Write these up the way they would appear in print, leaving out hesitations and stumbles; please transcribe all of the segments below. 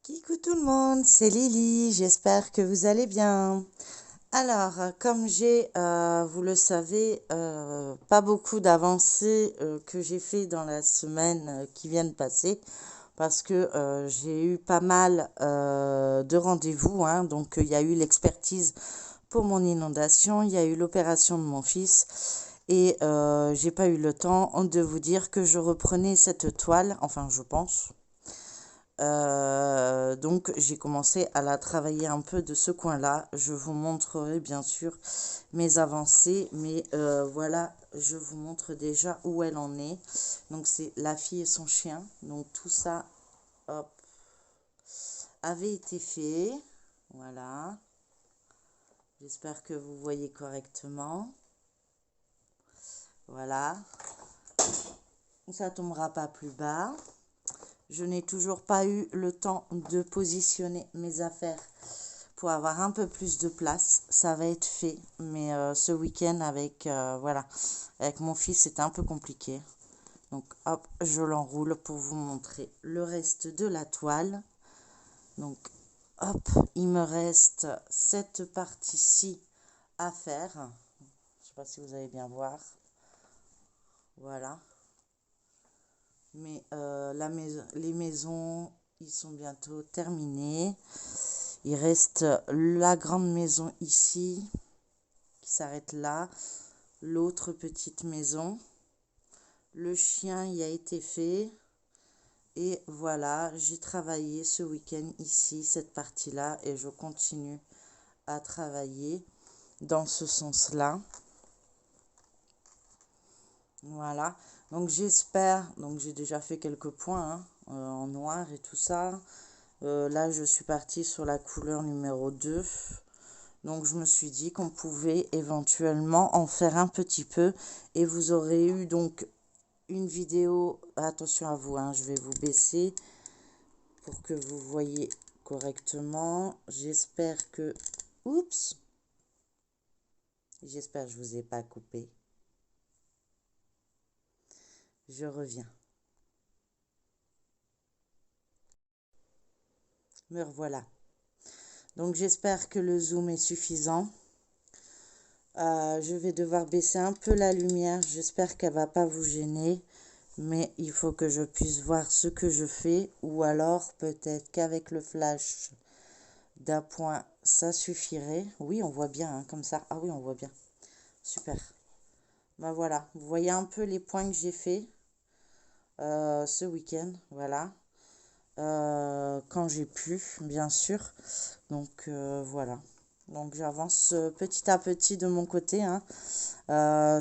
Coucou tout le monde, c'est Lily, j'espère que vous allez bien. Alors, comme j'ai, vous le savez, pas beaucoup d'avancées que j'ai fait dans la semaine qui vient de passer, parce que j'ai eu pas mal de rendez-vous, hein. Donc il y a eu l'expertise pour mon inondation, il y a eu l'opération de mon fils, et j'ai pas eu le temps de vous dire que je reprenais cette toile, enfin je pense. Donc j'ai commencé à la travailler un peu de ce coin-là. Je vous montrerai bien sûr mes avancées, mais voilà, je vous montre déjà où elle en est. Donc c'est la fille et son chien. Donc tout ça, hop, avait été fait. Voilà. J'espère que vous voyez correctement. Voilà. Ça tombera pas plus bas. Je n'ai toujours pas eu le temps de positionner mes affaires pour avoir un peu plus de place. Ça va être fait, mais ce week-end voilà, avec mon fils, c'était un peu compliqué. Donc hop, je l'enroule pour vous montrer le reste de la toile. Donc hop, il me reste cette partie-ci à faire. Je ne sais pas si vous allez bien voir. Voilà. Mais les maisons, ils sont bientôt terminés. Il reste la grande maison ici qui s'arrête là. L'autre petite maison. Le chien y a été fait. Et voilà, j'ai travaillé ce week-end ici, cette partie-là, et je continue à travailler dans ce sens-là. Voilà, donc j'espère, donc j'ai déjà fait quelques points hein, en noir et tout ça. Là, je suis partie sur la couleur numéro 2. Donc je me suis dit qu'on pouvait éventuellement en faire un petit peu. Et vous aurez eu donc une vidéo, attention à vous, hein, je vais vous baisser pour que vous voyez correctement. J'espère que, oups, j'espère que je vous ai pas coupé. Je reviens. Me revoilà. Donc j'espère que le zoom est suffisant. Je vais devoir baisser un peu la lumière. J'espère qu'elle va pas vous gêner. Mais il faut que je puisse voir ce que je fais. Ou alors peut-être qu'avec le flash d'appoint, ça suffirait. Oui, on voit bien hein, comme ça. Ah oui, on voit bien. Super. Ben voilà, vous voyez un peu les points que j'ai fait ce week-end. Voilà. Quand j'ai pu, bien sûr. Donc voilà. Donc j'avance petit à petit de mon côté, hein.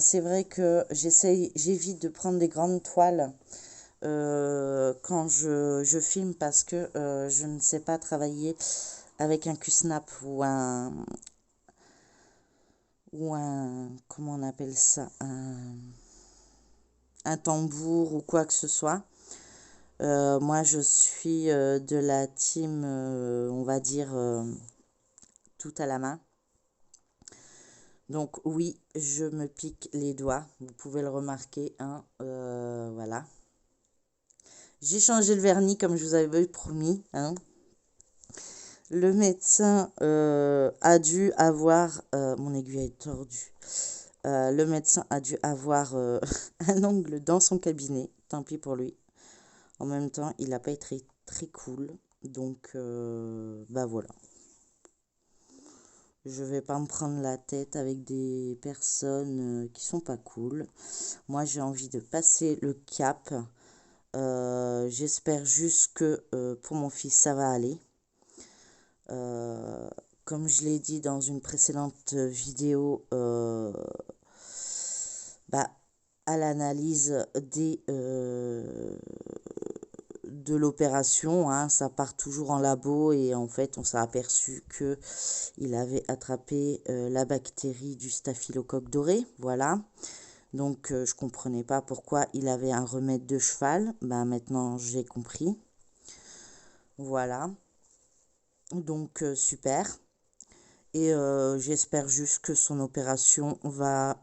C'est vrai que j'évite de prendre des grandes toiles quand je filme parce que je ne sais pas travailler avec un Q-snap comment on appelle ça, un tambour ou quoi que ce soit. Moi, je suis de la team, on va dire, tout à la main. Donc oui, je me pique les doigts, vous pouvez le remarquer, hein, voilà. J'ai changé le vernis comme je vous avais promis, hein. Le médecin a dû avoir, mon aiguille est tordue, le médecin a dû avoir un ongle dans son cabinet, tant pis pour lui. En même temps, il n'a pas été très cool, donc bah voilà. Je vais pas me prendre la tête avec des personnes qui sont pas cool. Moi, j'ai envie de passer le cap. J'espère juste que pour mon fils, ça va aller. Comme je l'ai dit dans une précédente vidéo, bah, à l'analyse de l'opération, hein, ça part toujours en labo et en fait, on s'est aperçu que il avait attrapé la bactérie du staphylocoque doré, voilà. Donc, je comprenais pas pourquoi il avait un remède de cheval. Ben, maintenant, j'ai compris. Voilà. Donc, super. Et j'espère juste que son opération va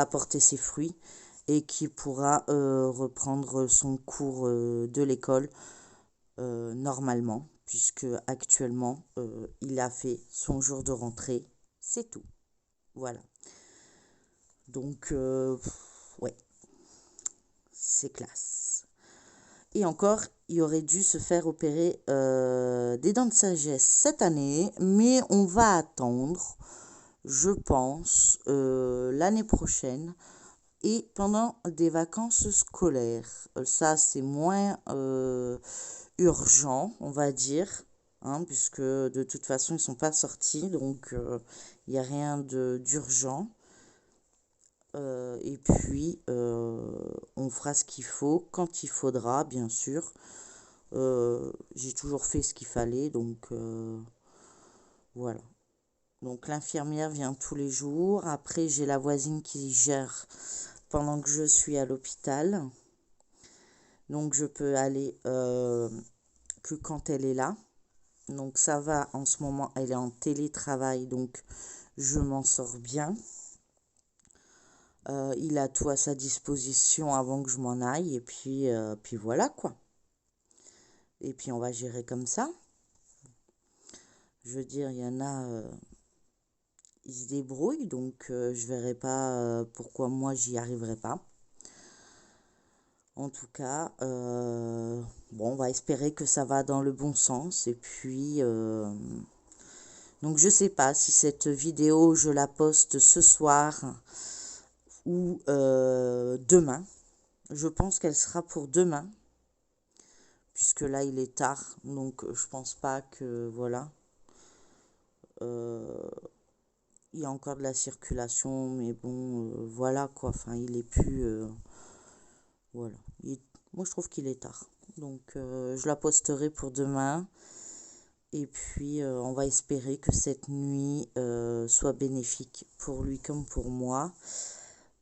porter ses fruits et qu'il pourra reprendre son cours de l'école. normalement, puisque actuellement, il a fait son jour de rentrée, c'est tout. Voilà. Donc, ouais, c'est classe. Et encore, il aurait dû se faire opérer des dents de sagesse cette année, mais on va attendre, je pense, l'année prochaine et pendant des vacances scolaires. Ça, c'est moins urgent, on va dire, hein, puisque de toute façon, ils ne sont pas sortis, donc il n'y a rien d'urgent. Et puis, on fera ce qu'il faut quand il faudra, bien sûr. J'ai toujours fait ce qu'il fallait, donc voilà. Donc l'infirmière vient tous les jours. Après, j'ai la voisine qui gère pendant que je suis à l'hôpital. Donc je peux aller que quand elle est là. Donc ça va, en ce moment, elle est en télétravail, donc je m'en sors bien. Il a tout à sa disposition avant que je m'en aille, et puis voilà quoi. Et puis on va gérer comme ça. Je veux dire, il y en a, ils se débrouillent, donc je verrai pas pourquoi moi j'y arriverai pas. En tout cas, bon, on va espérer que ça va dans le bon sens. Et puis, donc je sais pas si cette vidéo je la poste ce soir ou demain. Je pense qu'elle sera pour demain, puisque là il est tard, donc je pense pas que voilà. Il y a encore de la circulation, mais bon, voilà quoi. Enfin, il est plus, voilà. Moi je trouve qu'il est tard, donc je la posterai pour demain. Et puis, on va espérer que cette nuit soit bénéfique pour lui comme pour moi.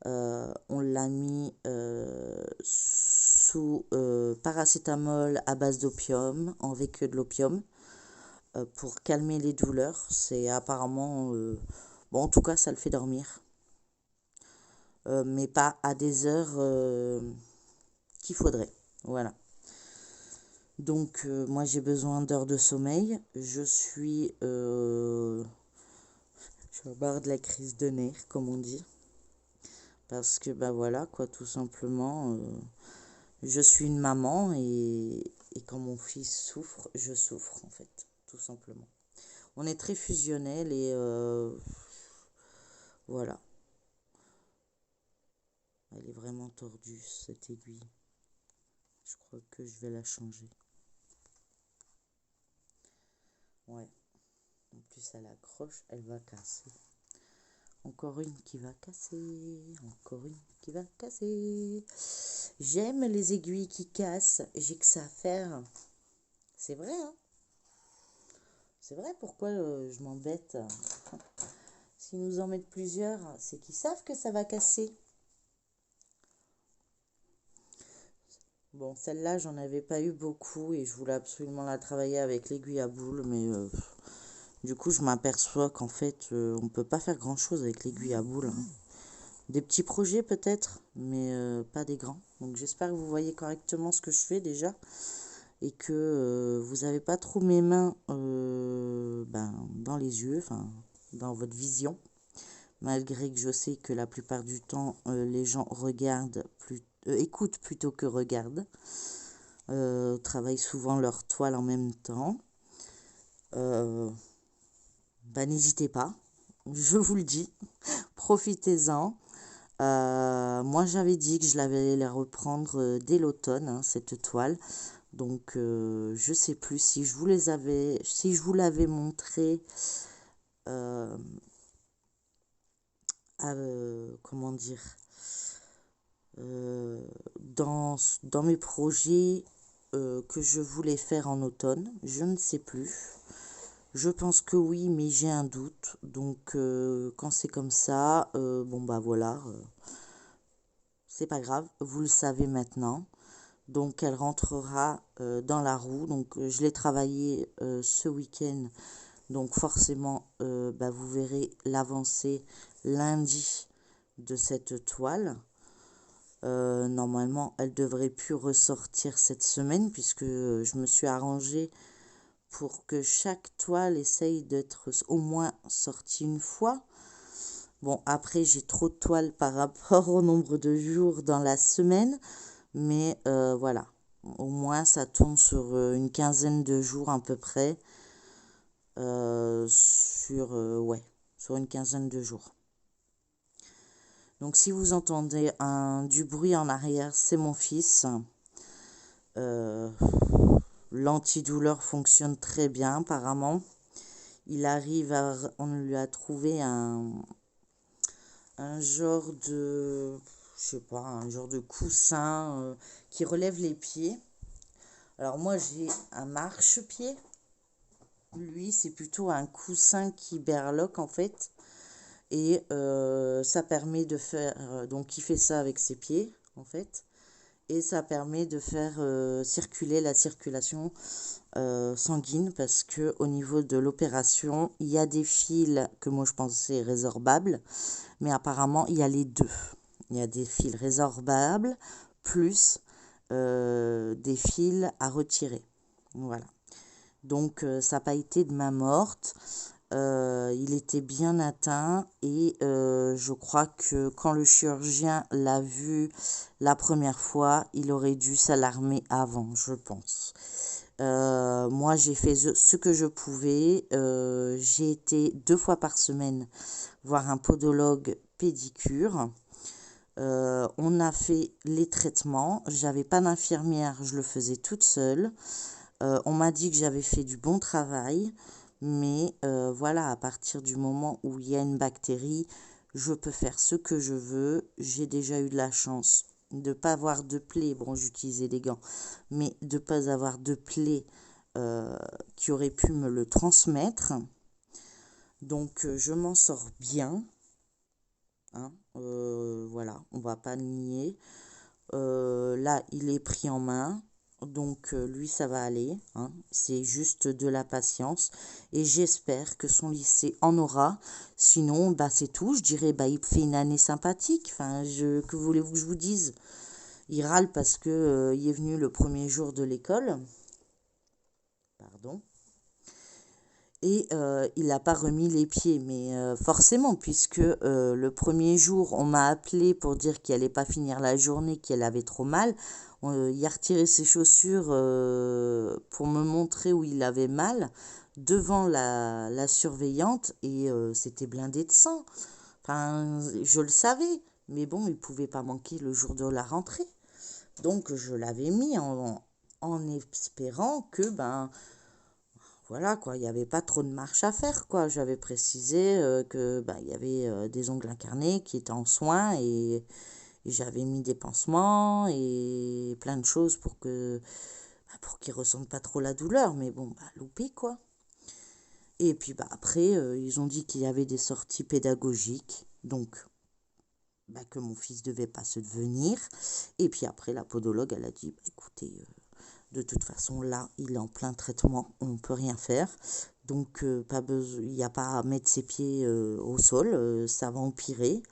On l'a mis sous paracétamol à base d'opium, avec de l'opium, pour calmer les douleurs. C'est apparemment... bon, en tout cas, ça le fait dormir. Mais pas à des heures qu'il faudrait. Voilà. Donc, moi, j'ai besoin d'heures de sommeil. Je suis au bord de la crise de nerfs, comme on dit. Parce que, bah voilà, quoi, tout simplement, je suis une maman et quand mon fils souffre, je souffre, en fait, tout simplement. On est très fusionnels et voilà. Elle est vraiment tordue, cette aiguille. Je crois que je vais la changer. Ouais. En plus, elle accroche, elle va casser. Encore une qui va casser. Encore une qui va casser. J'aime les aiguilles qui cassent. J'ai que ça à faire. C'est vrai, hein? C'est vrai, pourquoi je m'embête? S'ils nous en mettent plusieurs, c'est qu'ils savent que ça va casser. Bon, celle-là, j'en avais pas eu beaucoup et je voulais absolument la travailler avec l'aiguille à boule, mais du coup, je m'aperçois qu'en fait, on peut pas faire grand-chose avec l'aiguille à boule, hein. Des petits projets peut-être, mais pas des grands. Donc j'espère que vous voyez correctement ce que je fais déjà et que vous n'avez pas trop mes mains dans les yeux, enfin dans votre vision. Malgré que je sais que la plupart du temps, les gens écoutent plutôt que regardent. Travaillent souvent leur toile en même temps. N'hésitez pas, je vous le dis, profitez-en. Moi, j'avais dit que je l'avais les reprendre dès l'automne, hein, cette toile. Donc, je sais plus si je vous l'avais montré, comment dire, dans mes projets que je voulais faire en automne. Je ne sais plus. Je pense que oui, mais j'ai un doute. Donc, quand c'est comme ça, bon bah voilà, c'est pas grave. Vous le savez maintenant. Donc, elle rentrera dans la roue. Donc, je l'ai travaillé ce week-end. Donc, forcément, vous verrez l'avancée lundi de cette toile. Normalement, elle devrait plus ressortir cette semaine puisque je me suis arrangée pour que chaque toile essaye d'être au moins sortie une fois. Bon, après, j'ai trop de toiles par rapport au nombre de jours dans la semaine, mais voilà. Au moins, ça tourne sur une quinzaine de jours à peu près. Ouais, sur une quinzaine de jours. Donc, si vous entendez du bruit en arrière, c'est mon fils. Euh, L'antidouleur fonctionne très bien, apparemment. On lui a trouvé un genre de, je sais pas, un genre de coussin qui relève les pieds. Alors moi j'ai un marchepied. Lui c'est plutôt un coussin qui berloque en fait. Et ça permet de faire, donc il fait ça avec ses pieds en fait. Et ça permet de faire circuler la circulation sanguine parce que au niveau de l'opération, il y a des fils que moi je pensais résorbables, mais apparemment il y a les deux. Il y a des fils résorbables plus des fils à retirer. Voilà. Donc ça n'a pas été de main morte. Il était bien atteint et je crois que quand le chirurgien l'a vu la première fois, il aurait dû s'alarmer avant, je pense. Moi, j'ai fait ce que je pouvais. J'ai été 2 fois par semaine voir un podologue pédicure. On a fait les traitements. J'avais pas d'infirmière, je le faisais toute seule. On m'a dit que j'avais fait du bon travail, mais voilà, à partir du moment où il y a une bactérie, je peux faire ce que je veux. J'ai déjà eu de la chance de ne pas avoir de plaie. Bon, j'utilisais des gants, mais de ne pas avoir de plaie qui aurait pu me le transmettre. Donc, je m'en sors bien. Hein, voilà, on va pas le nier. Là, il est pris en main. Donc, lui, ça va aller. Hein. C'est juste de la patience. Et j'espère que son lycée en aura. Sinon, bah, c'est tout. Je dirais, bah, il fait une année sympathique. Enfin, que voulez-vous que je vous dise? Il râle parce que il est venu le premier jour de l'école. Pardon. Et il n'a pas remis les pieds, mais forcément, puisque le premier jour, on m'a appelé pour dire qu'il n'allait pas finir la journée, qu'elle avait trop mal. Il a retiré ses chaussures pour me montrer où il avait mal devant la surveillante et c'était blindé de sang. Enfin, je le savais, mais bon, il ne pouvait pas manquer le jour de la rentrée. Donc, je l'avais mis en espérant que, ben, voilà quoi, il n'y avait pas trop de marche à faire quoi. J'avais précisé que bah, il y avait des ongles incarnés qui étaient en soins et j'avais mis des pansements et plein de choses pour qu'ils ressentent pas trop la douleur. Mais bon, bah loupé quoi. Et puis bah après, ils ont dit qu'il y avait des sorties pédagogiques, donc bah, que mon fils devait pas se devenir. Et puis après, la podologue, elle a dit, bah, écoutez, de toute façon, là, il est en plein traitement, on ne peut rien faire. Donc, pas besoin, il n'y a pas à mettre ses pieds au sol, ça va empirer.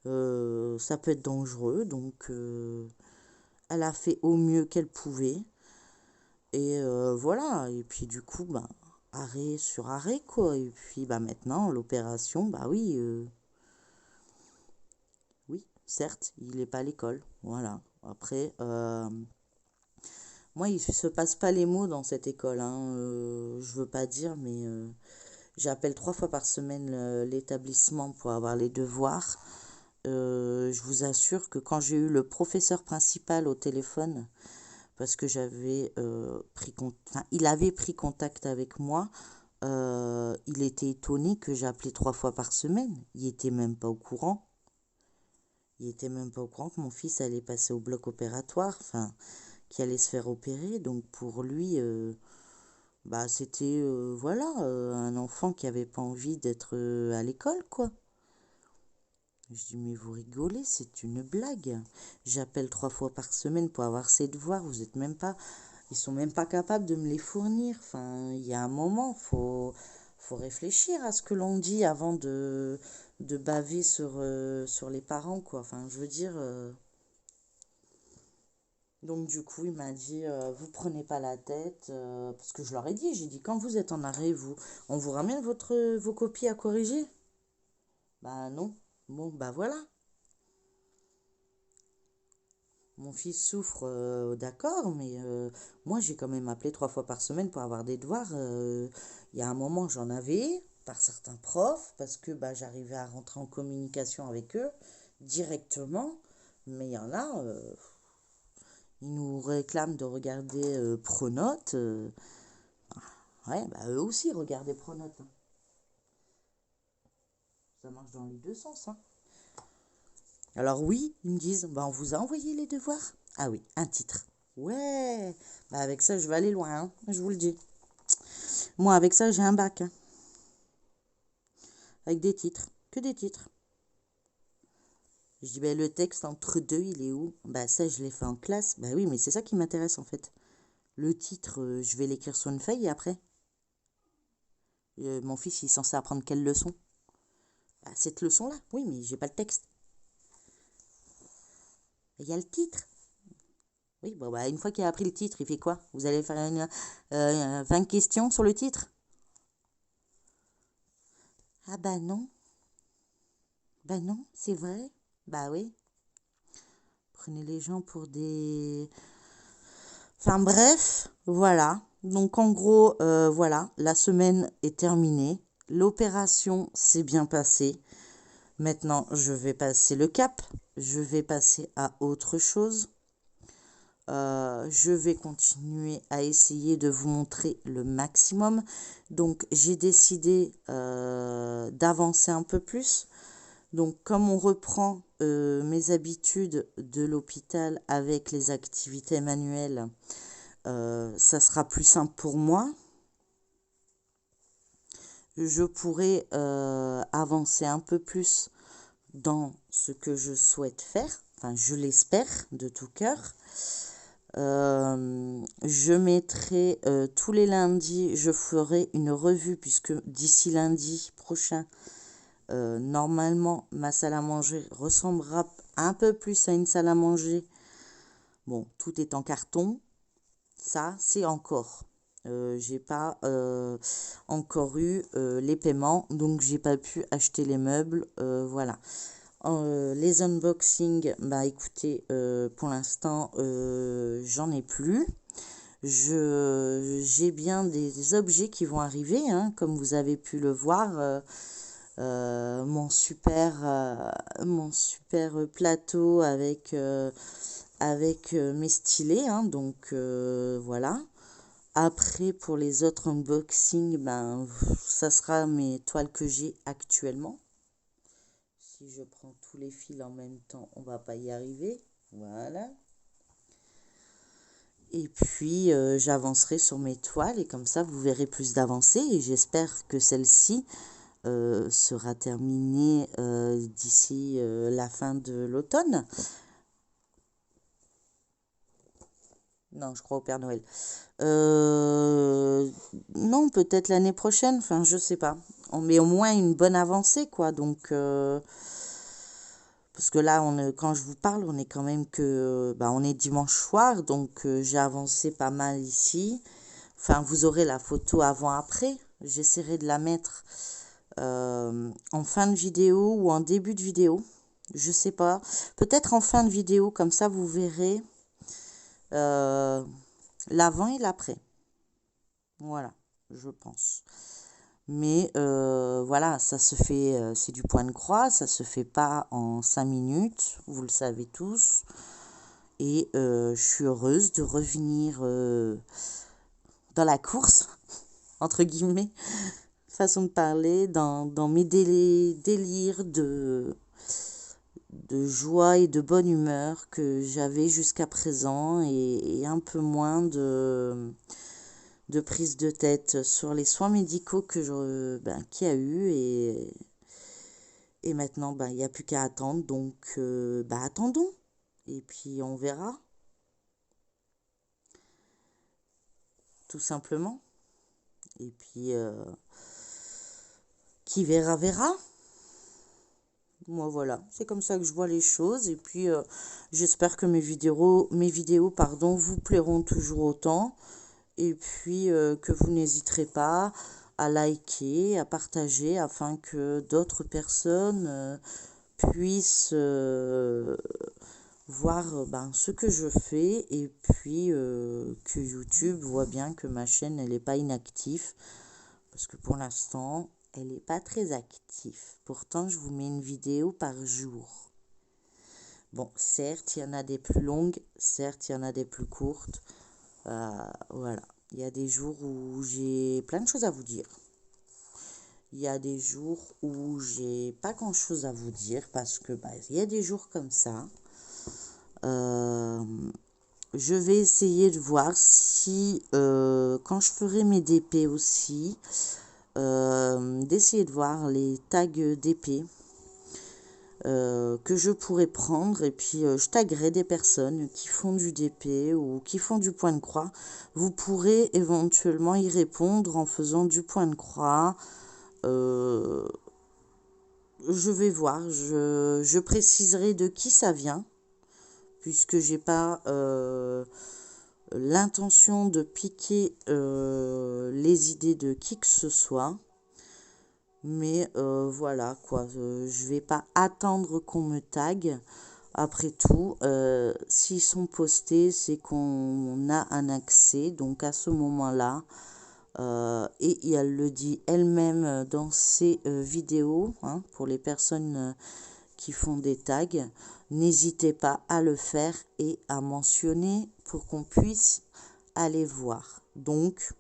Ça peut être dangereux, donc elle a fait au mieux qu'elle pouvait. Et voilà, et puis du coup, bah, arrêt sur arrêt, quoi. Et puis bah, maintenant, l'opération, bah oui, oui, certes, il n'est pas à l'école. Voilà. Après, moi, il ne se passe pas les mots dans cette école. Hein. Je veux pas dire, mais j'appelle 3 fois par semaine l'établissement pour avoir les devoirs. Je vous assure que quand j'ai eu le professeur principal au téléphone, parce que j'avais il avait pris contact avec moi, il était étonné que j'appelais 3 fois par semaine. Il était même pas au courant. Il était même pas au courant que mon fils allait passer au bloc opératoire, enfin, qui allait se faire opérer. Donc pour lui, bah c'était voilà un enfant qui avait pas envie d'être à l'école quoi. Je dis mais vous rigolez, c'est une blague. J'appelle 3 fois par semaine pour avoir ses devoirs, vous êtes même pas, ils sont même pas capables de me les fournir. Enfin, il y a un moment, faut réfléchir à ce que l'on dit avant de baver sur les parents quoi. Enfin, je veux dire Donc du coup, il m'a dit, vous prenez pas la tête, parce que je leur ai dit, j'ai dit, quand vous êtes en arrêt, on vous ramène vos copies à corriger? Bah non. Bon, bah voilà. Mon fils souffre, d'accord, mais moi j'ai quand même appelé 3 fois par semaine pour avoir des devoirs. Il y a un moment, j'en avais par certains profs, parce que bah, j'arrivais à rentrer en communication avec eux directement, mais il y en a, ils nous réclament de regarder Pronote. Ouais, bah eux aussi, regardez Pronote, hein. Ça marche dans les deux sens, hein. Alors oui, ils me disent, bah on vous a envoyé les devoirs? Ah oui, un titre. Ouais, bah avec ça, je vais aller loin, hein, je vous le dis. Moi, avec ça, j'ai un bac, hein, avec des titres, que des titres. Je dis, bah, le texte entre deux, il est où? Bah ça, je l'ai fait en classe. Bah oui, mais c'est ça qui m'intéresse en fait. Le titre, je vais l'écrire sur une feuille et après. Mon fils, il est censé apprendre quelle leçon? Bah, cette leçon-là, oui, mais j'ai pas le texte. Il y a le titre. Oui, bon, bah, une fois qu'il a appris le titre, il fait quoi? Vous allez faire 20 questions sur le titre? Ah bah non, bah non, c'est vrai. Bah oui, prenez les gens pour des... Enfin bref, voilà. Donc en gros, voilà, la semaine est terminée. L'opération s'est bien passée. Maintenant, je vais passer le cap. Je vais passer à autre chose. Je vais continuer à essayer de vous montrer le maximum. Donc j'ai décidé d'avancer un peu plus. Donc comme on reprend mes habitudes de l'hôpital avec les activités manuelles, ça sera plus simple pour moi. Je pourrai avancer un peu plus dans ce que je souhaite faire. Enfin, je l'espère de tout cœur. Je mettrai tous les lundis, je ferai une revue puisque d'ici lundi prochain, normalement, ma salle à manger ressemblera un peu plus à une salle à manger. Bon, tout est en carton. Ça, c'est encore. J'ai pas encore eu les paiements, donc j'ai pas pu acheter les meubles. Voilà. Les unboxings, bah écoutez, pour l'instant, j'en ai plus. J'ai bien des objets qui vont arriver, hein, comme vous avez pu le voir. Mon super plateau avec mes stylés, hein, donc voilà. Après, pour les autres unboxings, ben, ça sera mes toiles que j'ai actuellement. Si je prends tous les fils en même temps, on va pas y arriver. Voilà. Et puis, j'avancerai sur mes toiles et comme ça, vous verrez plus d'avancées. Et j'espère que celle-ci sera terminée d'ici la fin de l'automne. Non, je crois au Père Noël. Non, peut-être l'année prochaine. Enfin, je sais pas. On met au moins une bonne avancée, quoi. Donc, parce que là, quand je vous parle, on est quand même que, bah, on est dimanche soir, donc j'ai avancé pas mal ici. Enfin, vous aurez la photo avant-après. J'essaierai de la mettre en fin de vidéo ou en début de vidéo. Je sais pas. Peut-être en fin de vidéo, comme ça vous verrez euh, l'avant et l'après. Voilà, je pense. Mais voilà, ça se fait, c'est du point de croix, ça se fait pas en 5 minutes, vous le savez tous. Et je suis heureuse de revenir dans la course, entre guillemets, façon de parler, dans mes délires de joie et de bonne humeur que j'avais jusqu'à présent et un peu moins de prise de tête sur les soins médicaux qu'il y a eu et maintenant il n'y a plus qu'à attendre donc attendons et puis on verra tout simplement et puis qui verra verra Moi, voilà, c'est comme ça que je vois les choses. Et puis, j'espère que mes vidéos, pardon, vous plairont toujours autant. Et puis, que vous n'hésiterez pas à liker, à partager, afin que d'autres personnes puissent voir ben, ce que je fais. Et puis, que YouTube voit bien que ma chaîne, elle n'est pas inactive. Parce que pour l'instant, elle n'est pas très active. Pourtant, je vous mets une vidéo par jour. Bon, certes, il y en a des plus longues, certes, il y en a des plus courtes. Voilà. Il y a des jours où j'ai plein de choses à vous dire. Il y a des jours où j'ai pas grand-chose à vous dire parce que bah, il y a des jours comme ça. Je vais essayer de voir si, quand je ferai mes DP aussi, d'essayer de voir les tags d'épée que je pourrais prendre et puis je taguerai des personnes qui font du DP ou qui font du point de croix. Vous pourrez éventuellement y répondre en faisant du point de croix. Je vais voir, je préciserai de qui ça vient puisque j'ai pas l'intention de piquer les idées de qui que ce soit. Mais voilà quoi, je vais pas attendre qu'on me tague. Après tout, s'ils sont postés, c'est qu'on a un accès. Donc à ce moment-là, et elle le dit elle-même dans ses vidéos, hein, pour les personnes qui font des tags, n'hésitez pas à le faire et à mentionner pour qu'on puisse aller voir. Donc,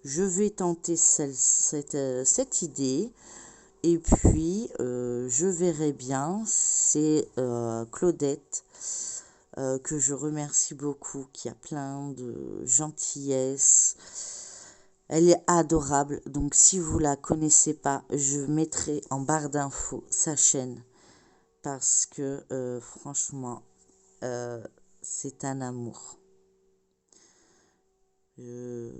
je vais tenter cette idée et puis je verrai bien. C'est Claudette que je remercie beaucoup, qui a plein de gentillesse. Elle est adorable, donc si vous la connaissez pas, je mettrai en barre d'infos sa chaîne parce que franchement, c'est un amour.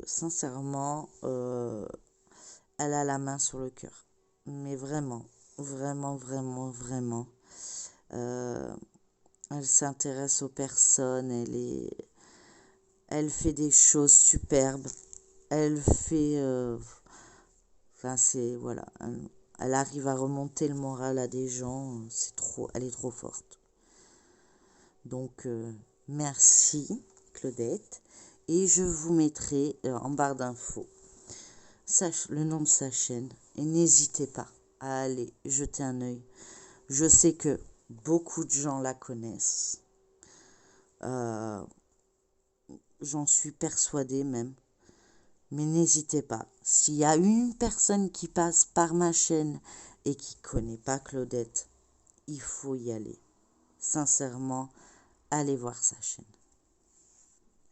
Sincèrement, elle a la main sur le cœur. Mais vraiment, vraiment, vraiment, vraiment. Elle s'intéresse aux personnes, elle fait des choses superbes. Elle fait... enfin, c'est... Voilà. Elle arrive à remonter le moral à des gens. C'est trop... Elle est trop forte. Donc, merci, Claudette. Et je vous mettrai en barre d'infos le nom de sa chaîne. Et n'hésitez pas à aller jeter un œil. Je sais que beaucoup de gens la connaissent. J'en suis persuadée même. Mais n'hésitez pas. S'il y a une personne qui passe par ma chaîne et qui ne connaît pas Claudette, il faut y aller. Sincèrement, allez voir sa chaîne.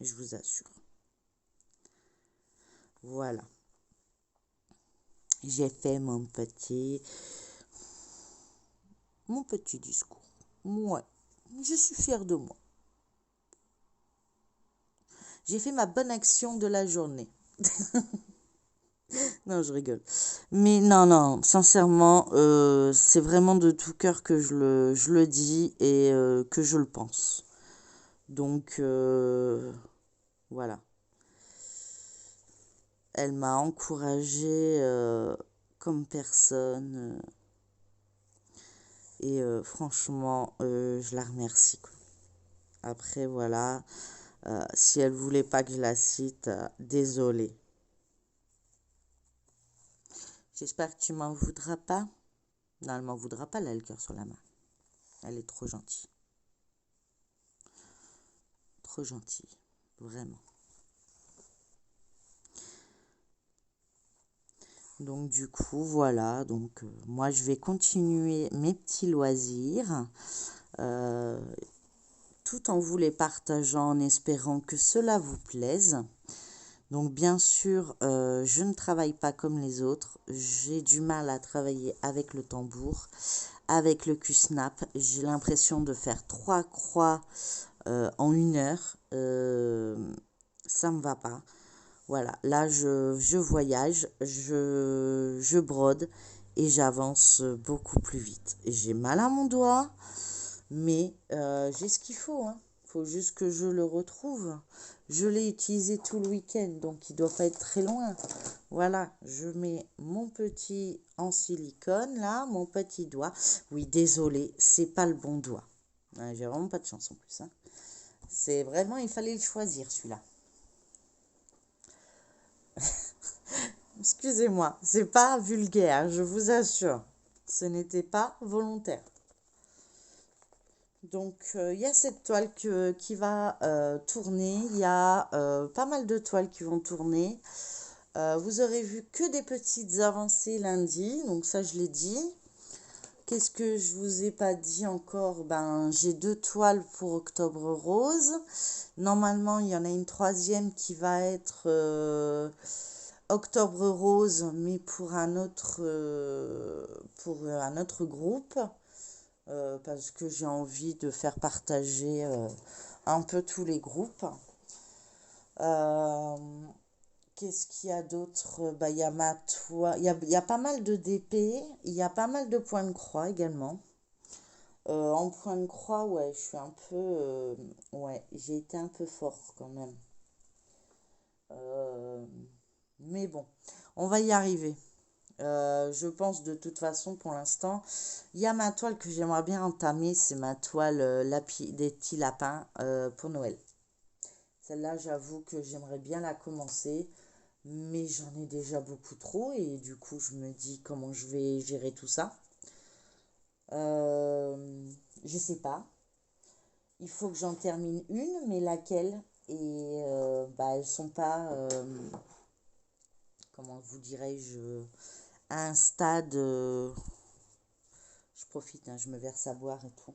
Je vous assure. Voilà. J'ai fait mon petit discours. Ouais, je suis fière de moi. J'ai fait ma bonne action de la journée. Non, je rigole. Mais non, non, sincèrement, c'est vraiment de tout cœur que je le dis et que je le pense. Donc, voilà. Elle m'a encouragée comme personne. Et franchement, je la remercie, quoi. Après, voilà. Si elle voulait pas que je la cite, désolée. J'espère que tu m'en voudras pas. Non, elle m'en voudra pas, elle a le cœur sur la main. Elle est trop gentille. Trop gentille. Vraiment. Donc du coup, voilà. Donc moi, je vais continuer mes petits loisirs. Tout en vous les partageant, en espérant que cela vous plaise. Donc bien sûr, je ne travaille pas comme les autres. J'ai du mal à travailler avec le tambour, avec le Q-snap. J'ai l'impression de faire 3 croix en 1 heure. Ça me va pas. Voilà, là je voyage, je brode et j'avance beaucoup plus vite. J'ai mal à mon doigt, mais j'ai ce qu'il faut, hein. Faut juste que je le retrouve. Je l'ai utilisé tout le week-end, donc il doit pas être très loin. Voilà, je mets mon petit en silicone, là, mon petit doigt. Oui, désolé, c'est pas le bon doigt. J'ai vraiment pas de chance en plus, hein. C'est vraiment, il fallait le choisir, celui-là. Excusez-moi, c'est pas vulgaire, je vous assure. Ce n'était pas volontaire. Donc, il y a cette toile qui va tourner. Il y a pas mal de toiles qui vont tourner. Vous aurez vu que des petites avancées lundi. Donc, ça, je l'ai dit. Qu'est-ce que je vous ai pas dit encore? Ben, j'ai 2 toiles pour Octobre Rose. Normalement, il y en a une troisième qui va être Octobre Rose, mais pour un autre groupe. Parce que j'ai envie de faire partager un peu tous les groupes. Euh, Qu'est-ce qu'il y a d'autre? Bah, il y a ma toile, il y a pas mal de DP, il y a pas mal de points de croix également. En point de croix, ouais, je suis un peu... ouais, j'ai été un peu fort quand même. Euh, mais bon, on va y arriver. Je pense de toute façon pour l'instant. Il y a ma toile que j'aimerais bien entamer, c'est ma toile des petits lapins pour Noël. Celle-là, j'avoue que j'aimerais bien la commencer, mais j'en ai déjà beaucoup trop et du coup, je me dis comment je vais gérer tout ça. Je sais pas. Il faut que j'en termine une, mais laquelle? Et bah, elles sont pas, comment vous dirais-je, à un stade. Je profite, hein, je me verse à boire et tout.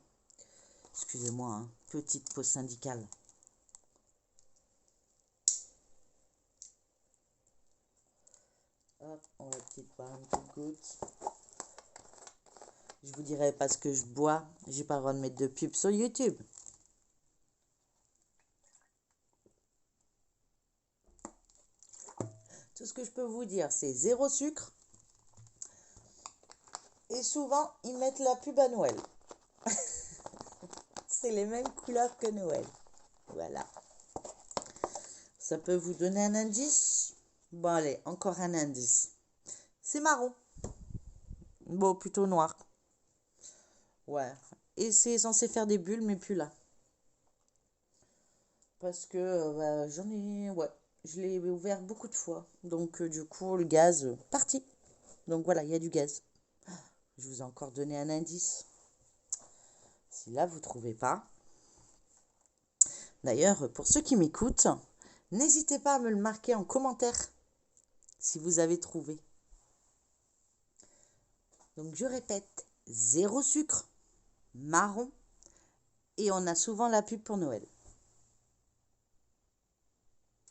Excusez-moi, hein, petite pause syndicale. Hop, on va peut-être boire une petite goutte. Je vous dirai parce que je bois, j'ai pas le droit de mettre de pub sur YouTube. Tout ce que je peux vous dire, c'est 0 sucre. Et souvent, ils mettent la pub à Noël. C'est les mêmes couleurs que Noël. Voilà. Ça peut vous donner un indice? Bon, allez, encore un indice. C'est marron. Bon, plutôt noir. Ouais. Et c'est censé faire des bulles, mais plus là. Parce que bah, j'en ai... Ouais. Je l'ai ouvert beaucoup de fois. Donc, du coup, le gaz, parti. Donc, voilà, il y a du gaz. Je vous ai encore donné un indice. Si là, vous ne trouvez pas. D'ailleurs, pour ceux qui m'écoutent, n'hésitez pas à me le marquer en commentaire si vous avez trouvé. Donc, je répète, 0 sucre, marron, et on a souvent la pub pour Noël.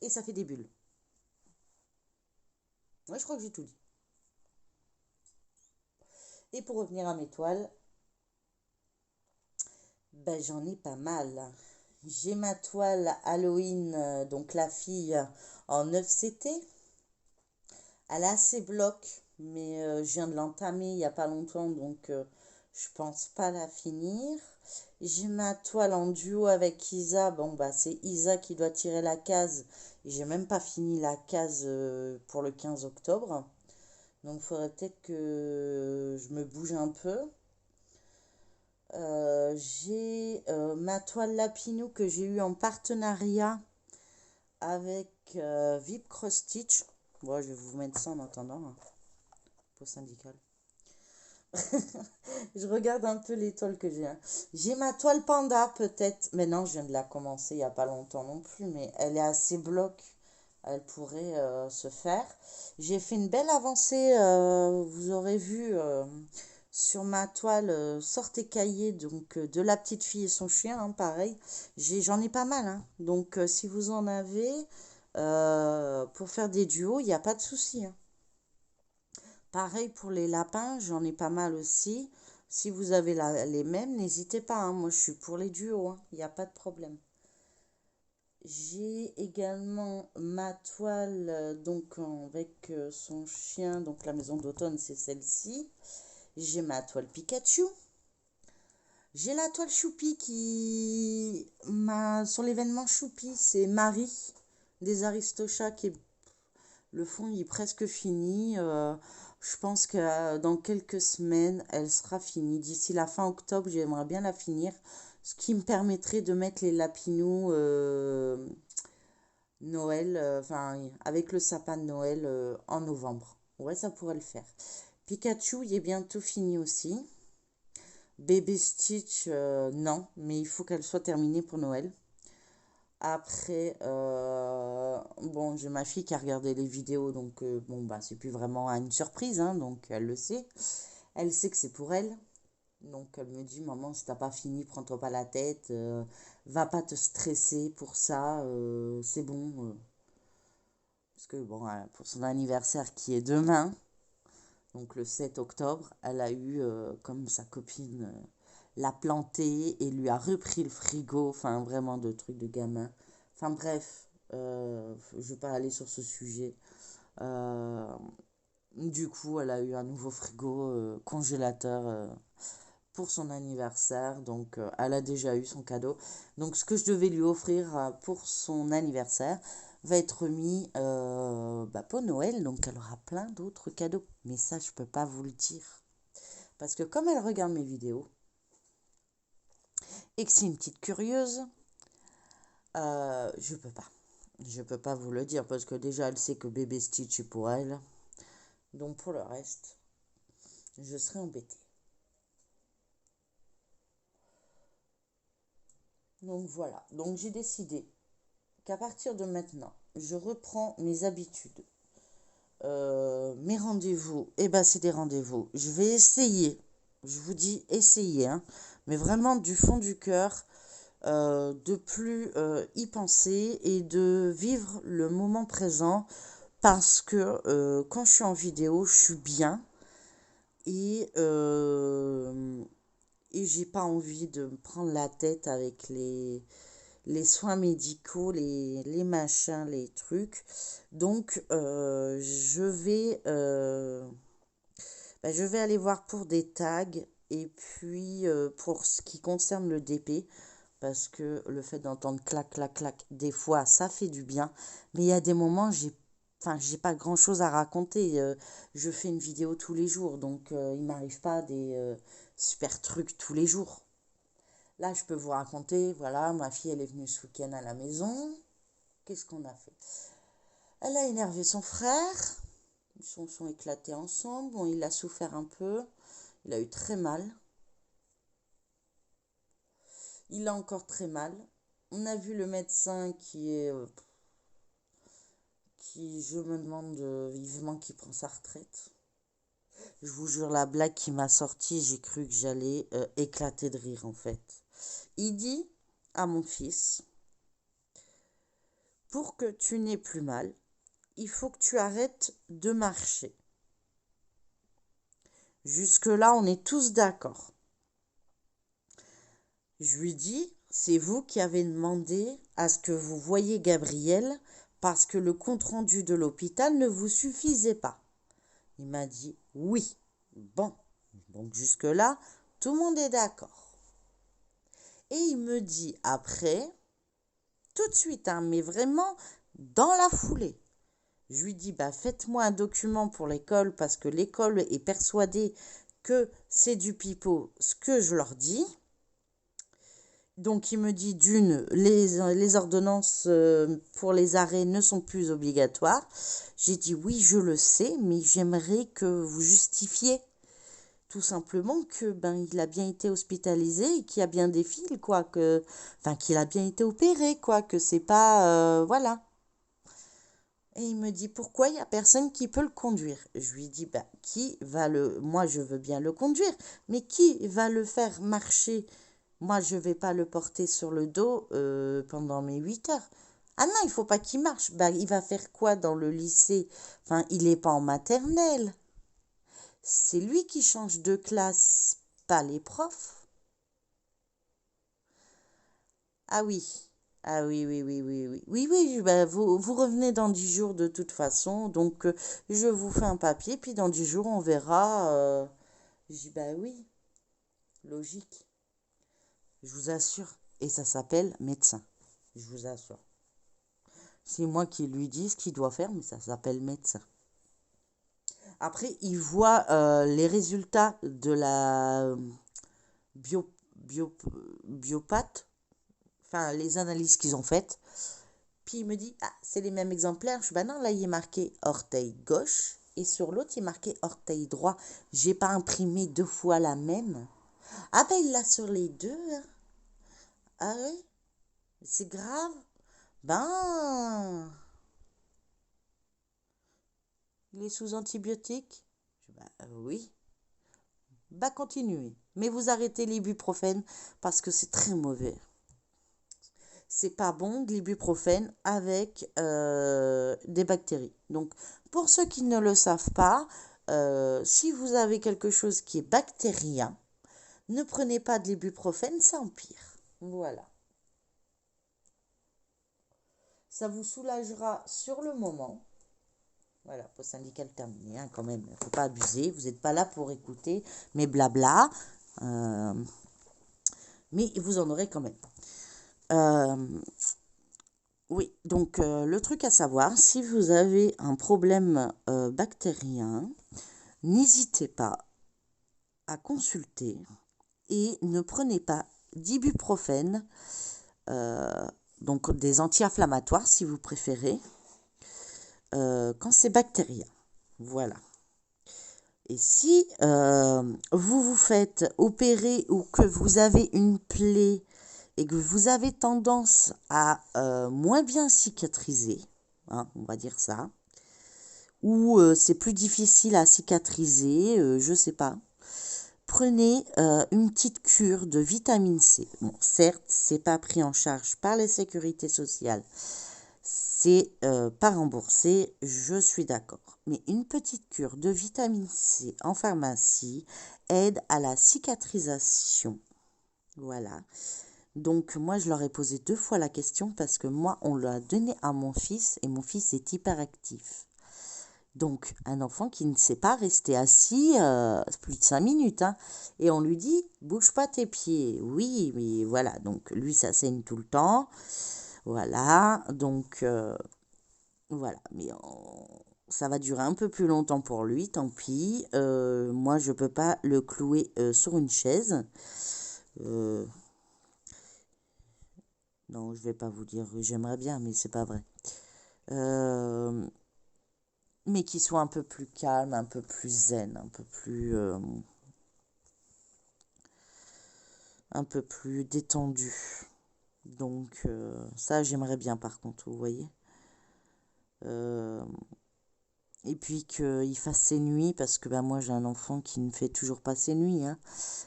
Et ça fait des bulles. Ouais, je crois que j'ai tout dit. Et pour revenir à mes toiles, ben, j'en ai pas mal. J'ai ma toile Halloween, donc la fille en 9 CT. Elle a assez bloc, mais je viens de l'entamer il n'y a pas longtemps, donc je pense pas la finir. J'ai ma toile en duo avec Isa. Bon, bah, c'est Isa qui doit tirer la case. Et j'ai même pas fini la case pour le 15 octobre. Donc, il faudrait peut-être que je me bouge un peu. J'ai ma toile Lapinou que j'ai eu en partenariat avec Vip Cross Stitch. Bon, je vais vous mettre ça en attendant. Hein. Pause syndicale. Je regarde un peu les toiles que j'ai. Hein. J'ai ma toile panda peut-être. Mais non, je viens de la commencer il n'y a pas longtemps non plus. Mais elle est assez bloc. Elle pourrait se faire. J'ai fait une belle avancée. Vous aurez vu sur ma toile Sortez cahier. Donc de la petite fille et son chien. Hein, pareil. J'en ai pas mal. Hein. Donc si vous en avez pour faire des duos, il n'y a pas de souci. Hein. Pareil pour les lapins, j'en ai pas mal aussi. Si vous avez les mêmes, n'hésitez pas. Hein. Moi, je suis pour les duos. Il n'y a pas de problème. J'ai également ma toile, donc avec son chien, donc la maison d'automne, c'est celle-ci. J'ai ma toile Pikachu. J'ai la toile Choupi sur l'événement Choupi, c'est Marie des Aristochats qui est... Le fond il est presque fini. Je pense que dans quelques semaines, elle sera finie. D'ici la fin octobre, j'aimerais bien la finir. Ce qui me permettrait de mettre les lapinous Noël, enfin, avec le sapin de Noël en novembre. Ouais, ça pourrait le faire. Pikachu, il est bientôt fini aussi. Bébé Stitch, non, mais il faut qu'elle soit terminée pour Noël. Après, bon, j'ai ma fille qui a regardé les vidéos, donc bon, bah, c'est plus vraiment une surprise, hein, donc elle le sait. Elle sait que c'est pour elle. Donc elle me dit, maman, si t'as pas fini, prends-toi pas la tête, va pas te stresser pour ça, c'est bon. Parce que bon, pour son anniversaire qui est demain, donc le 7 octobre, elle a eu, comme sa copine l'a planté et lui a repris le frigo, enfin vraiment de trucs de gamin. Enfin bref, je vais pas aller sur ce sujet. Euh, du coup, elle a eu un nouveau frigo congélateur pour son anniversaire, donc elle a déjà eu son cadeau. Donc ce que je devais lui offrir pour son anniversaire va être remis pour Noël, donc elle aura plein d'autres cadeaux. Mais ça, je peux pas vous le dire. Parce que comme elle regarde mes vidéos, et que c'est une petite curieuse, je peux pas. Je peux pas vous le dire parce que déjà elle sait que bébé Stitch est pour elle. Donc pour le reste, je serai embêtée. Donc voilà. Donc j'ai décidé qu'à partir de maintenant, je reprends mes habitudes. Mes rendez-vous, eh ben c'est des rendez-vous. Je vais essayer. Je vous dis essayer, hein, mais vraiment du fond du cœur, de plus y penser et de vivre le moment présent parce que quand je suis en vidéo, je suis bien et, euh, et j'ai pas envie de me prendre la tête avec les soins médicaux, les machins, les trucs. Donc, je vais aller voir pour des tags et puis pour ce qui concerne le DP, parce que le fait d'entendre clac, clac, clac, des fois, ça fait du bien. Mais il y a des moments, j'ai pas grand-chose à raconter. Je fais une vidéo tous les jours, donc il m'arrive pas des super trucs tous les jours. Là, je peux vous raconter, voilà, ma fille, elle est venue ce week-end à la maison. Qu'est-ce qu'on a fait? Elle a énervé son frère. Ils se sont éclatés ensemble. Bon, il a souffert un peu. Il a eu très mal. Il a encore très mal. On a vu le médecin qui, je me demande vivement qu'il prend sa retraite. Je vous jure, la blague qui m'a sorti, j'ai cru que j'allais éclater de rire en fait. Il dit à mon fils, pour que tu n'aies plus mal, il faut que tu arrêtes de marcher. Jusque-là, on est tous d'accord. Je lui dis, c'est vous qui avez demandé à ce que vous voyiez Gabriel parce que le compte-rendu de l'hôpital ne vous suffisait pas. Il m'a dit oui. Bon, donc jusque-là, tout le monde est d'accord. Et il me dit après, tout de suite, hein, mais vraiment dans la foulée. Je lui dis, bah, faites-moi un document pour l'école parce que l'école est persuadée que c'est du pipeau, ce que je leur dis. Donc il me dit les ordonnances pour les arrêts ne sont plus obligatoires. J'ai dit oui, je le sais, mais j'aimerais que vous justifiez tout simplement que il a bien été hospitalisé et qu'il y a bien des fils, quoi, qu'il a bien été opéré, quoi, que c'est pas voilà. Et il me dit pourquoi il y a personne qui peut le conduire. Je lui dis moi je veux bien le conduire, mais qui va le faire marcher? Moi, je vais pas le porter sur le dos pendant mes 8 heures. Ah non, il faut pas qu'il marche. Il va faire quoi dans le lycée? Enfin, il n'est pas en maternelle. C'est lui qui change de classe, pas les profs. Ah oui. Ah oui, oui, oui, oui, oui. Oui, oui, bah, vous revenez dans 10 jours de toute façon. Donc, je vous fais un papier, puis dans 10 jours, on verra. Je dis, bah oui, logique, je vous assure. Et ça s'appelle médecin, je vous assure. C'est moi qui lui dis ce qu'il doit faire, mais ça s'appelle médecin. Après, il voit les résultats de la bio, bio, biopathe, enfin, les analyses qu'ils ont faites. Puis il me dit, ah, c'est les mêmes exemplaires. Je dis, bah non, là, il est marqué orteil gauche. Et sur l'autre, il est marqué orteil droit. J'ai pas imprimé 2 fois la même. Ah ben, il l'a sur les deux, hein. Ah oui, c'est grave. Ben, il est sous antibiotiques. Je dis, bah oui. Bah continuez. Mais vous arrêtez l'ibuprofène parce que c'est très mauvais. C'est pas bon de l'ibuprofène avec des bactéries. Donc, pour ceux qui ne le savent pas, si vous avez quelque chose qui est bactérien, ne prenez pas de l'ibuprofène, ça empire. Voilà. Ça vous soulagera sur le moment. Voilà, pause syndicale terminée, hein, quand même. Il ne faut pas abuser. Vous n'êtes pas là pour écouter mes blabla. Euh, mais vous en aurez quand même. Euh, Oui, donc le truc à savoir, si vous avez un problème bactérien, n'hésitez pas à consulter et ne prenez pas d'ibuprofène, euh, donc des anti-inflammatoires si vous préférez, quand c'est bactérien. Voilà. Et si vous vous faites opérer ou que vous avez une plaie et que vous avez tendance à moins bien cicatriser, hein, on va dire ça, ou c'est plus difficile à cicatriser, je sais pas. Prenez une petite cure de vitamine C. Bon, certes, c'est pas pris en charge par les sécurités sociales, c'est pas remboursé, je suis d'accord. Mais une petite cure de vitamine C en pharmacie aide à la cicatrisation. Voilà. Donc moi, je leur ai posé 2 fois la question parce que moi, on l'a donné à mon fils et mon fils est hyperactif. Donc, un enfant qui ne sait pas rester assis plus de 5 minutes, hein. Et on lui dit, bouge pas tes pieds. Oui, mais voilà. Donc, lui, ça saigne tout le temps. Voilà. Donc, voilà. Mais ça va durer un peu plus longtemps pour lui, tant pis. Moi, je peux pas le clouer sur une chaise. Euh, non, je vais pas vous dire, j'aimerais bien, mais c'est pas vrai. Euh, mais qu'il soit un peu plus calme, un peu plus zen, un peu plus détendu. Donc ça, j'aimerais bien par contre, vous voyez. Euh, et puis qu'il fasse ses nuits, parce que ben, moi j'ai un enfant qui ne fait toujours pas ses nuits, hein.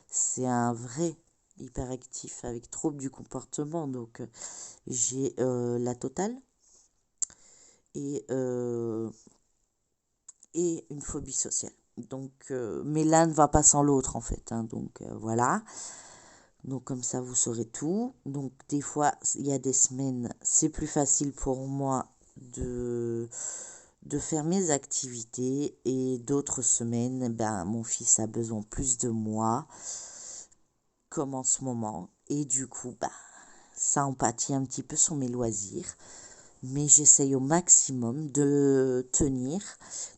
C'est un vrai hyperactif avec trouble du comportement. Donc j'ai la totale et, et une phobie sociale. Donc, mais l'un ne va pas sans l'autre en fait, hein. Donc voilà. Donc comme ça, vous saurez tout. Donc des fois, il y a des semaines, c'est plus facile pour moi de faire mes activités et d'autres semaines, ben, mon fils a besoin plus de moi, comme en ce moment. Et du coup, ben, ça empathie un petit peu sur mes loisirs. Mais j'essaye au maximum de tenir.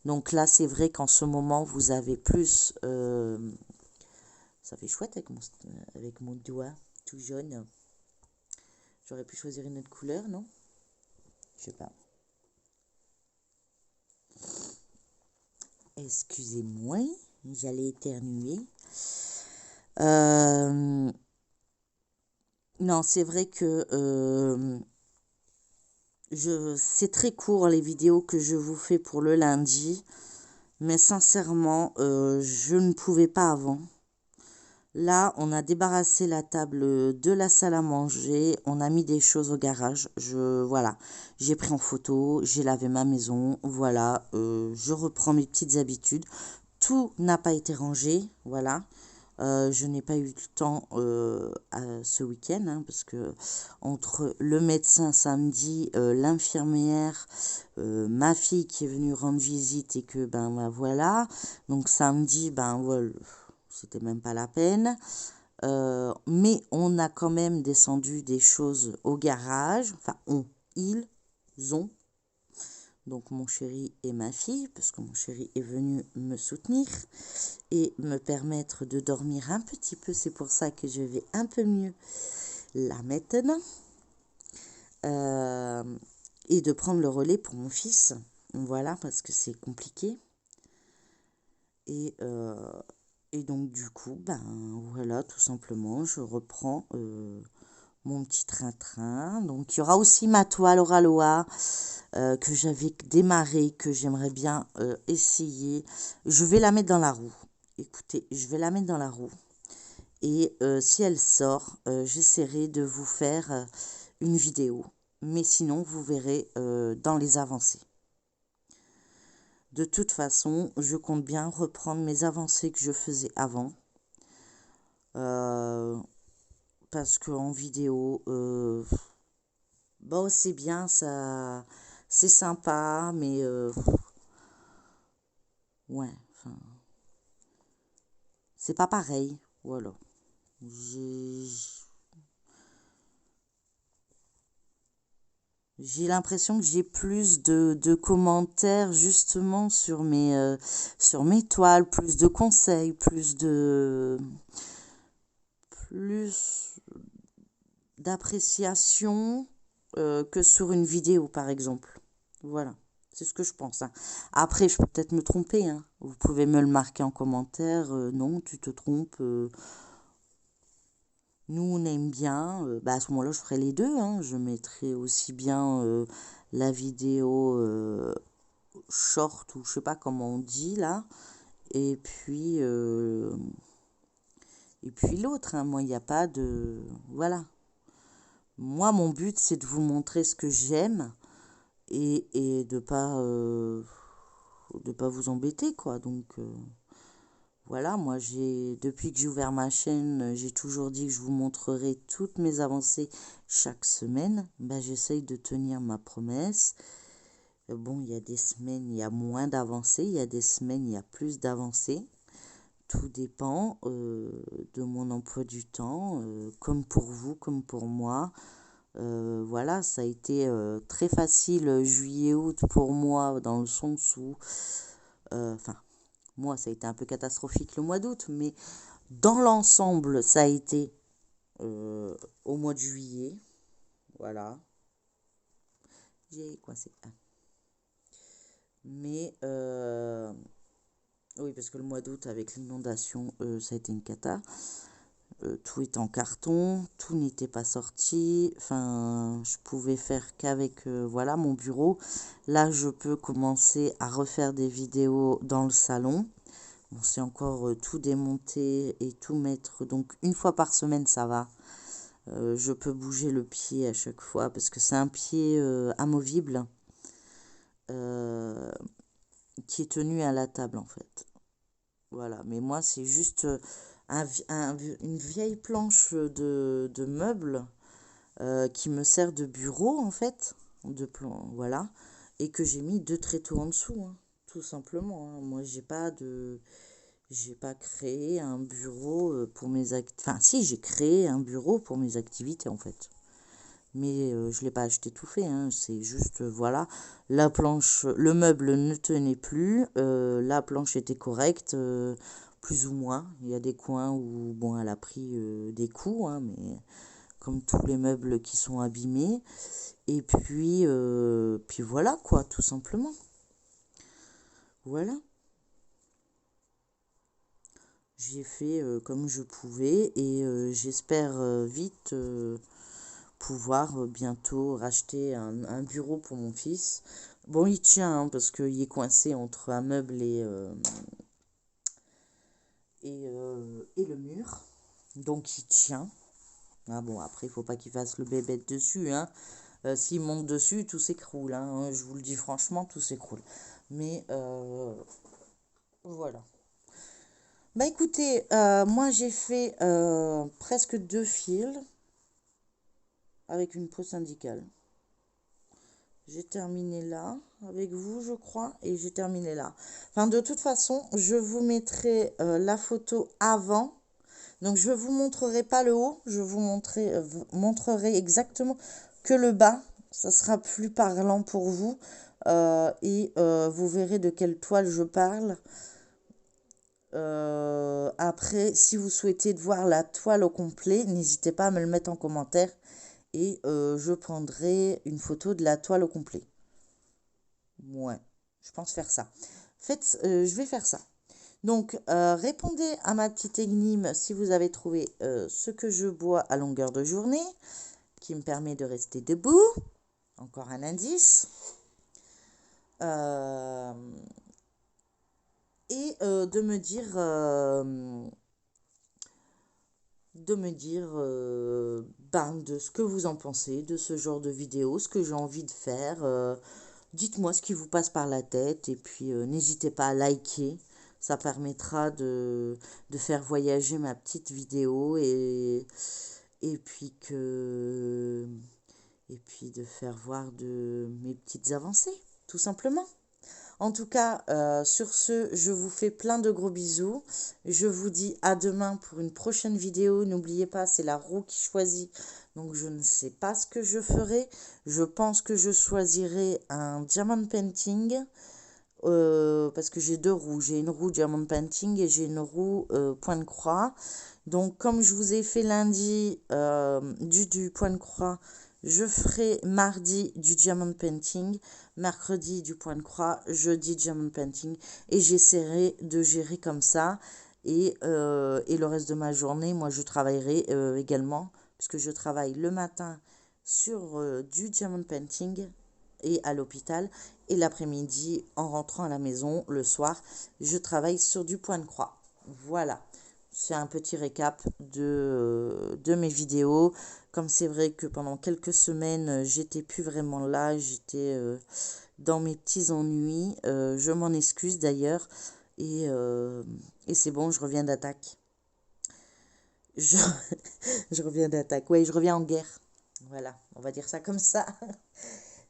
Donc là, c'est vrai qu'en ce moment, vous avez plus... ça fait chouette avec mon doigt tout jaune. J'aurais pu choisir une autre couleur, non? Je sais pas. Excusez-moi, j'allais éternuer. Euh, non, c'est vrai que c'est très court les vidéos que je vous fais pour le lundi. Mais sincèrement, je ne pouvais pas avant. Là, on a débarrassé la table de la salle à manger, on a mis des choses au garage. Voilà, j'ai pris en photo, j'ai lavé ma maison, voilà, je reprends mes petites habitudes. Tout n'a pas été rangé, voilà. Je n'ai pas eu le temps ce week-end, hein, parce que entre le médecin samedi, l'infirmière, ma fille qui est venue rendre visite et que ben voilà, donc samedi ben voilà, c'était même pas la peine. Mais on a quand même descendu des choses au garage, enfin ils ont, donc mon chéri et ma fille, parce que mon chéri est venu me soutenir et me permettre de dormir un petit peu. C'est pour ça que je vais un peu mieux là maintenant. Et de prendre le relais pour mon fils. Voilà, parce que c'est compliqué. Et, euh, et donc du coup, ben voilà, tout simplement, je reprends mon petit train-train. Donc il y aura aussi ma toile Oraloa que j'avais démarré, que j'aimerais bien essayer. Je vais la mettre dans la roue. Écoutez, je vais la mettre dans la roue. Et si elle sort, j'essaierai de vous faire une vidéo. Mais sinon, vous verrez dans les avancées. De toute façon, je compte bien reprendre mes avancées que je faisais avant. Parce qu'en vidéo, bon, c'est bien, ça, c'est sympa, mais ouais, enfin, c'est pas pareil. Voilà. J'ai J'ai l'impression que j'ai plus de commentaires justement sur mes toiles, plus de conseils, plus d'appréciation que sur une vidéo par exemple. Voilà, c'est ce que je pense, hein. Après, je peux peut-être me tromper, hein. Vous pouvez me le marquer en commentaire. Non, tu te trompes. Nous, on aime bien. Bah, à ce moment-là, je ferai les deux, hein. Je mettrai aussi bien la vidéo short ou je sais pas comment on dit là. Et puis, euh, et puis l'autre, hein. Moi, il n'y a pas de... Voilà. Moi, mon but, c'est de vous montrer ce que j'aime et de pas vous embêter, quoi. Donc, voilà, moi, depuis que j'ai ouvert ma chaîne, j'ai toujours dit que je vous montrerai toutes mes avancées chaque semaine. Ben, j'essaye de tenir ma promesse. Bon, il y a des semaines, il y a moins d'avancées, il y a des semaines, il y a plus d'avancées. Tout dépend de mon emploi du temps, comme pour vous, comme pour moi. Voilà, ça a été très facile juillet-août pour moi, dans le sens où, enfin, moi, ça a été un peu catastrophique le mois d'août, mais dans l'ensemble, ça a été au mois de juillet. Voilà. J'ai coincé. Ah. Mais oui, parce que le mois d'août, avec l'inondation, ça a été une cata. Tout est en carton, tout n'était pas sorti. Enfin, je pouvais faire qu'avec voilà mon bureau. Là, je peux commencer à refaire des vidéos dans le salon. Bon, c'est encore tout démonter et tout mettre. Donc, une fois par semaine, ça va. Je peux bouger le pied à chaque fois parce que c'est un pied amovible qui est tenu à la table en fait. Voilà, mais moi, c'est juste une vieille planche de meuble qui me sert de bureau, en fait, voilà, et que j'ai mis deux tréteaux en dessous, hein, tout simplement, hein. Moi, j'ai pas créé un bureau pour Enfin, si, j'ai créé un bureau pour mes activités, en fait. Mais je l'ai pas acheté tout fait, hein. C'est juste, voilà, la planche, le meuble ne tenait plus, la planche était correcte, plus ou moins. Il y a des coins où, bon, elle a pris des coups, hein, mais comme tous les meubles qui sont abîmés. Et puis voilà, quoi, tout simplement. Voilà. J'ai fait comme je pouvais et j'espère vite pouvoir bientôt racheter un bureau pour mon fils. Bon, il tient hein, parce qu'il est coincé entre un meuble et le mur. Donc il tient. Ah bon, après, il faut pas qu'il fasse le bébé dessus. Hein. S'il monte dessus, tout s'écroule. Hein. Je vous le dis franchement, tout s'écroule. Mais voilà. Bah écoutez, moi j'ai fait presque 2 fils avec une peau syndicale. J'ai terminé là avec vous, je crois, et j'ai terminé là. Enfin, de toute façon, je vous mettrai la photo avant. Donc, je vous montrerai pas le haut, je montrerai exactement que le bas. Ça sera plus parlant pour vous. Et vous verrez de quelle toile je parle. Après, si vous souhaitez voir la toile au complet, n'hésitez pas à me le mettre en commentaire et je prendrai une photo de la toile au complet. Ouais, je pense faire ça. Je vais faire ça. Donc, répondez à ma petite énigme si vous avez trouvé ce que je bois à longueur de journée, qui me permet de rester debout. Encore un indice. Euh, et de me dire ben, de ce que vous en pensez de ce genre de vidéo, ce que j'ai envie de faire. Dites-moi ce qui vous passe par la tête et puis n'hésitez pas à liker. Ça permettra de faire voyager ma petite vidéo et puis et puis de faire voir de mes petites avancées, tout simplement. En tout cas, sur ce, je vous fais plein de gros bisous. Je vous dis à demain pour une prochaine vidéo. N'oubliez pas, c'est la roue qui choisit. Donc, je ne sais pas ce que je ferai. Je pense que je choisirai un diamond painting. Parce que j'ai 2 roues. J'ai une roue diamond painting et j'ai une roue point de croix. Donc, comme je vous ai fait lundi du point de croix, je ferai mardi du diamond painting, mercredi du point de croix, jeudi diamond painting. Et j'essaierai de gérer comme ça. Et le reste de ma journée, moi, je travaillerai également, puisque je travaille le matin sur du diamond painting et à l'hôpital. Et l'après-midi, en rentrant à la maison, le soir, je travaille sur du point de croix. Voilà. C'est un petit récap de mes vidéos. Comme c'est vrai que pendant quelques semaines, j'étais plus vraiment là, j'étais dans mes petits ennuis. Je m'en excuse d'ailleurs. Et, euh, et c'est bon, je reviens d'attaque. Je, je reviens d'attaque. Ouais, je reviens en guerre. Voilà, on va dire ça comme ça.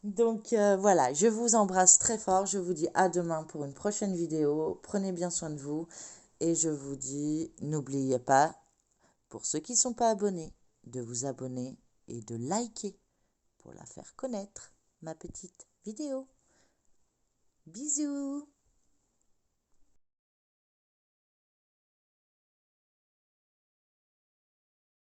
Donc voilà, je vous embrasse très fort. Je vous dis à demain pour une prochaine vidéo. Prenez bien soin de vous. Et je vous dis, n'oubliez pas, pour ceux qui ne sont pas abonnés, de vous abonner et de liker pour la faire connaître, ma petite vidéo. Bisous!